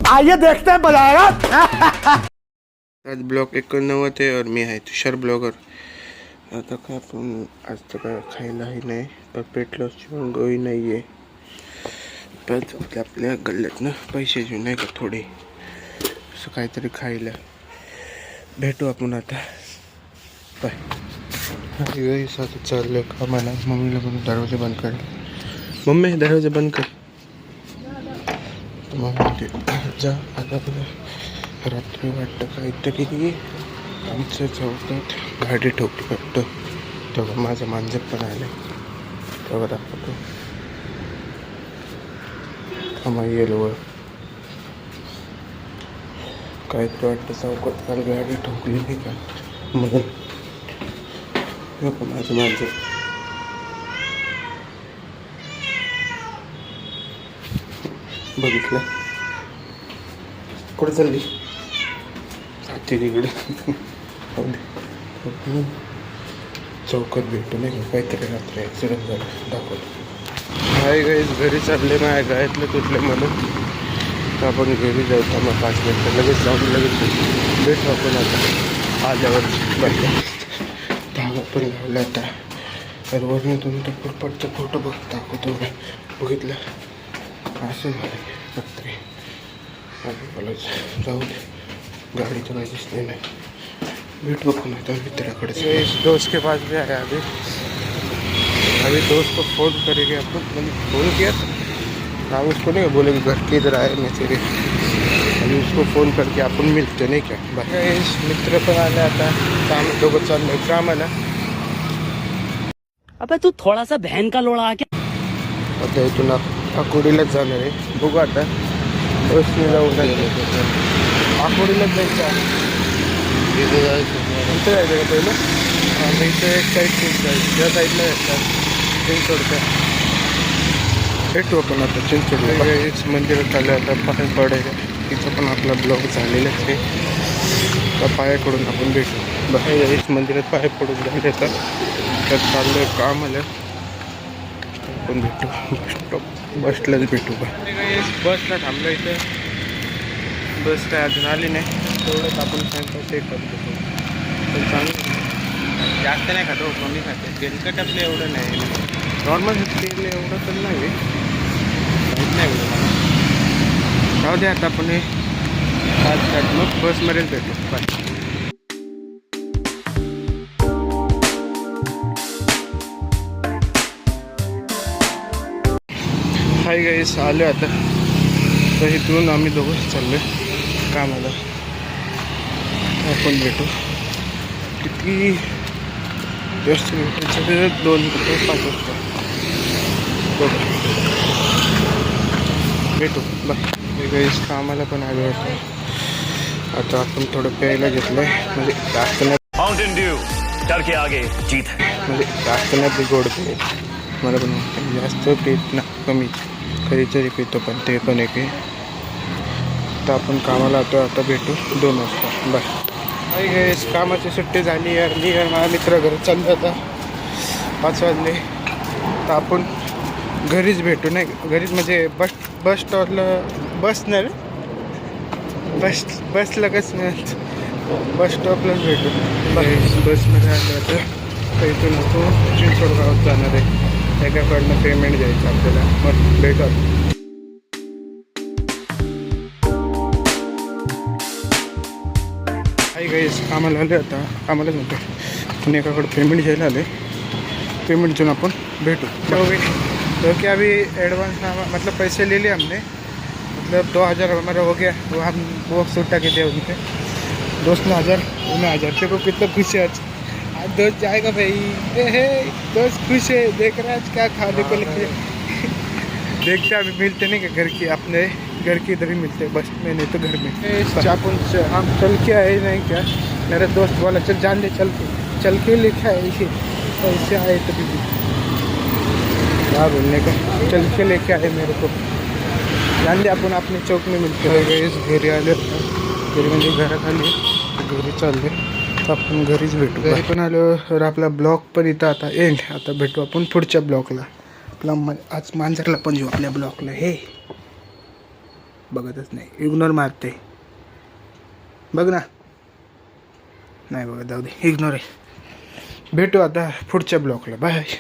आइए देखते हैं बजाएगा। आज ब्लॉग 89 आहे और मी आहे तुषार ब्लॉगर। आता काय आपण आज तर काय खायलाही नाही पण पेट लॉसची पण गोळी नाही आहे, पण आपल्या गल्ल्यातनं पैसे घेऊन नाही का थोडे असं काहीतरी खायला भेटू आपण आता। बाय आता चाललं कामाला। मम्मीला पण दरवाजा बंद कर, मम्मी दरवाजा बंद कर। मम्मी जा आता रात्री वाटतं काहीतरी आमच्या चौकात गाडी ठोकली वाटतं, तेव्हा माझं मांजर पण आलं तेव्हा दाखवतो। आम्हा येलो काहीतरी वाटतं चौकात काल गाडी ठोकली नाही का म्हणून माझं मांजर बघितलं। कुठे चालली तिकडे चौकात भेटू नाही का काहीतरी रात्री ॲक्सिडेंट झालं दाखवतो। हाय गाईज घरी चालले माझ्या गायतलं तुटले म्हणून आपण घरी जाऊ का मग 5 मिनटं लगेच जाऊन लगेच भेटू आपण आता आल्यावर। बरं धागा पण लावला आता तर वरून तुम्ही तो पुरपटचा फोटो दाखवतो बघितलं असं झालं रात्री मला जाऊ दे गाड़ी तो नहीं दिसने नहीं वेट बुक होना था मित्राकडे से इस दोस्त के पास भी आया अभी दोस्त को फ़ोन करेंगे अपन। मैंने फ़ोन किया था हम उसको नहीं बोले कि घर के इधर आए मैं तेरे अभी उसको फ़ोन करके अपन मिलते नहीं क्या बाकी इस मित्र पण आले आता काम दोघं चाललंय कामाला। अबे तू थोड़ा सा बहन का लोड़ा आके आता इथून आकुर्डीलाच जाणार आहे बघू आता बसने जाऊ आकुर्डीलाच जायचं इथं जायचं का पहिलं आम्ही इथं एक साईड चेंज जायचं या साईडला येतात चिंचवडच्या भेटू आपण आता चिंचवडला हेच मंदिरात आलं आता पाय पडायला तिचं पण आपला ब्लॉग झालेलाच आहे त्या पायाकडून आपण भेटू बाहेर हेच मंदिरात पाय पडून झाले आता तर चाललं काम आलं आपण भेटू बसलाच भेटू का बसला थांबलं इथं बस काय अजून आली नाही तेवढंच आपण सांगतो ते करतो पण चांगलं जास्त नाही खातो कमी खाते तेलकट आपलं एवढं नाही नॉर्मल तेल एवढं तर नाही माहीत नाही एवढं मला जाऊ दे आता आपण हे आज मग बसमध्येच भेटू बाय। हाय गाईस आलो आता तर इथून आम्ही दोघं चाललो कामाला आपण भेटू किती जास्त भेटायचं 2 रुपये 5 वाजता भेटू बाय। गाईस कामाला पण आलो होतो आता आपण थोडं प्यायला घेतलं आहे म्हणजे जास्त नाही माउंटेन ड्यू डर के आगे जीत है म्हणजे जास्त नाही गोड पे मला पण जास्त पीत ना कमी कधीतरी पितो पण ते पण एक तर आपण कामाला आतो आता भेटू 2 वाजता बाय। गाईस कामाची सुट्टी झाली यार मी माझा मित्र घरी चाललं आता 5 वाजले तर आपण घरीच भेटू नाही घरीच म्हणजे बस स्टॉपला बसणार बस लगेच बस स्टॉपलाच भेटू बाय। बसमध्ये आलं आता इथून आपण चिंचवड गावात जाणार आहे त्याच्याकडनं पेमेंट द्यायचं आपल्याला मग भेटू। काही गाईस कामाला आले आता कामालाच म्हणतो पण एकाकडे पेमेंट घ्यायला आले पेमेंट देऊन आपण भेटू क्योंकि अभी एडवांस मतलब पैसे ले लिए हमने मतलब 2000 हमारा हो गया वो छुट्टा के थे उनके दोस्त ने 1000 उन्हें 1000 को कितना खुश है आज दोस्त जाएगा भाई दोस्त खुश है देख रहा है आज क्या खाने को लेके देखते अभी मिलते नहीं क्या घर की अपने घर की इधर ही मिलते बस में नहीं तो घर में अपन हम चल के आए नहीं क्या मेरा दोस्त बोला चल जान दे चल के लेके आए ऐसे आए तभी भी क्या बोलने का चल के लेके आए मेरे को जान दे आपण अपने चौक में मिलते हैं। इस घरी आले घरी म्हणजे घरात आले घरी चालले तर आपण घरीच भेटू घरी पण आलो तर आपला ब्लॉग पण इथं आता एंड आता भेटू आपण पुढच्या ब्लॉगला आपला आज मांजरला पण येऊ आपल्या ब्लॉगला हे बघतच नाही, इग्नोर मारते. बघ ना, नाही बघा, जाऊ दे, इग्नोर आहे. भेटू आता पुढच्या ब्लॉकला. बाय.